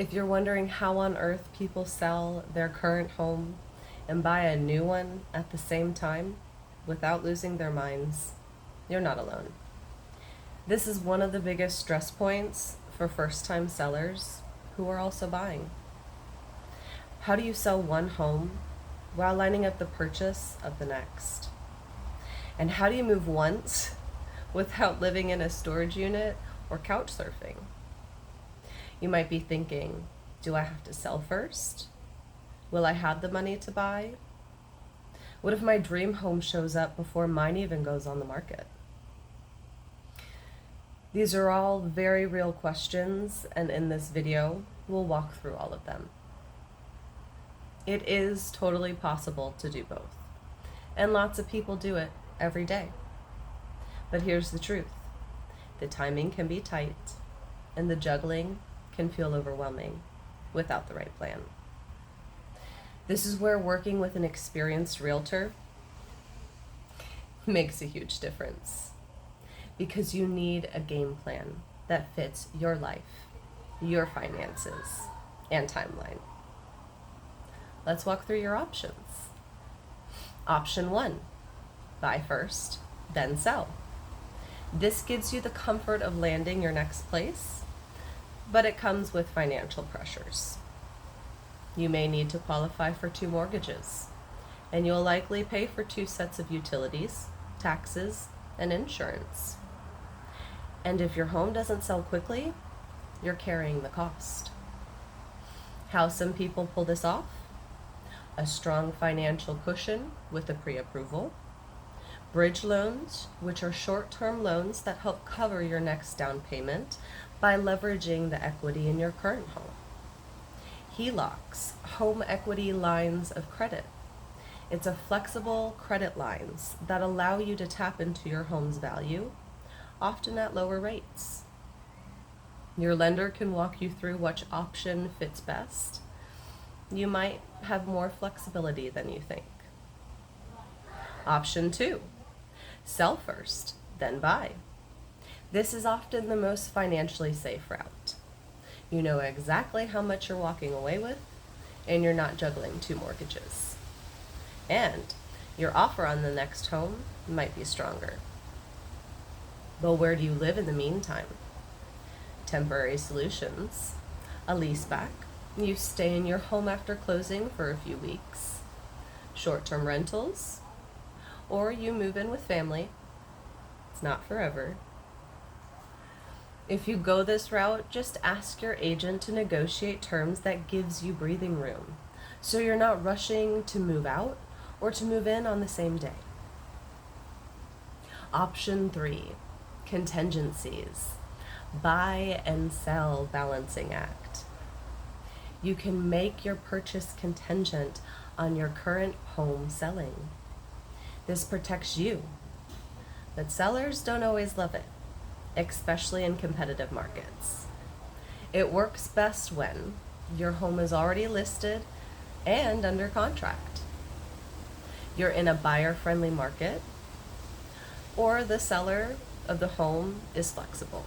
If you're wondering how on earth people sell their current home and buy a new one at the same time without losing their minds, you're not alone. This is one of the biggest stress points for first-time sellers who are also buying. How do you sell one home while lining up the purchase of the next? And how do you move once without living in a storage unit or couch surfing? You might be thinking, do I have to sell first? Will I have the money to buy? What if my dream home shows up before mine even goes on the market? These are all very real questions, and in this video, we'll walk through all of them. It is totally possible to do both, and lots of people do it every day. But here's the truth. The timing can be tight, and the juggling can feel overwhelming without the right plan. This is where working with an experienced realtor makes a huge difference, because you need a game plan that fits your life, your finances, and timeline. Let's walk through your options. Option 1, buy first, then sell. This gives you the comfort of landing your next place, but it comes with financial pressures. You may need to qualify for 2 mortgages, and you'll likely pay for 2 sets of utilities, taxes, and insurance. And if your home doesn't sell quickly, you're carrying the cost. How some people pull this off? A strong financial cushion with a pre-approval, bridge loans, which are short-term loans that help cover your next down payment by leveraging the equity in your current home. HELOCs, home equity lines of credit. It's a flexible credit lines that allow you to tap into your home's value, often at lower rates. Your lender can walk you through which option fits best. You might have more flexibility than you think. Option 2, sell first, then buy. This is often the most financially safe route. You know exactly how much you're walking away with, and you're not juggling 2 mortgages. And your offer on the next home might be stronger. But where do you live in the meantime? Temporary solutions, a leaseback. You stay in your home after closing for a few weeks. Short-term rentals, or you move in with family. It's not forever. If you go this route, just ask your agent to negotiate terms that gives you breathing room, so you're not rushing to move out or to move in on the same day. Option 3, contingencies. Buy and sell balancing act. You can make your purchase contingent on your current home selling. This protects you, but sellers don't always love it, especially in competitive markets. It works best when your home is already listed and under contract. You're in a buyer-friendly market, or the seller of the home is flexible.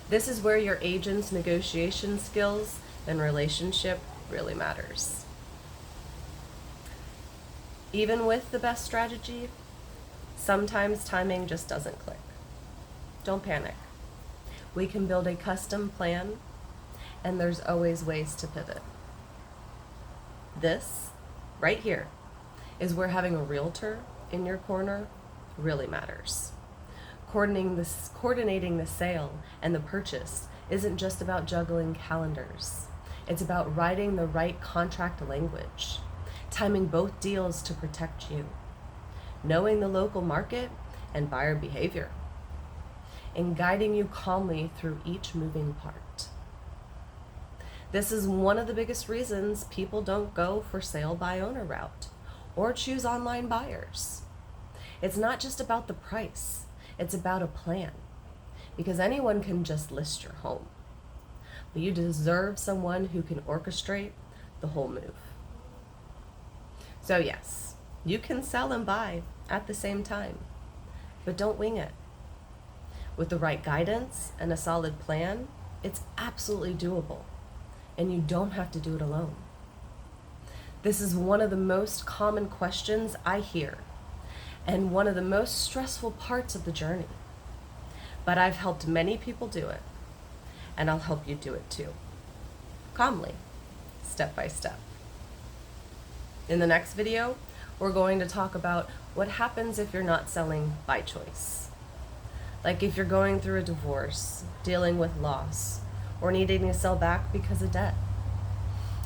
This is where your agent's negotiation skills and relationship really matters. Even with the best strategy, sometimes timing just doesn't click. Don't panic. We can build a custom plan, and there's always ways to pivot. This, right here, is where having a realtor in your corner really matters. Coordinating the sale and the purchase isn't just about juggling calendars. It's about writing the right contract language, timing both deals to protect you, knowing the local market and buyer behavior, and guiding you calmly through each moving part. This is one of the biggest reasons people don't go for sale by owner route or choose online buyers. It's not just about the price, it's about a plan, because anyone can just list your home. But you deserve someone who can orchestrate the whole move. So yes, you can sell and buy at the same time, but don't wing it. With the right guidance and a solid plan, It's absolutely doable, and you don't have to do it alone. This is one of the most common questions I hear, and one of the most stressful parts of the journey. But I've helped many people do it, and I'll help you do it too. Calmly, step by step. In the next video, we're going to talk about what happens if you're not selling by choice. Like if you're going through a divorce, dealing with loss, or needing to sell back because of debt.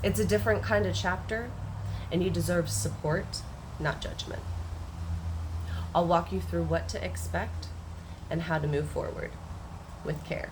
It's a different kind of chapter, and you deserve support, not judgment. I'll walk you through what to expect and how to move forward with care.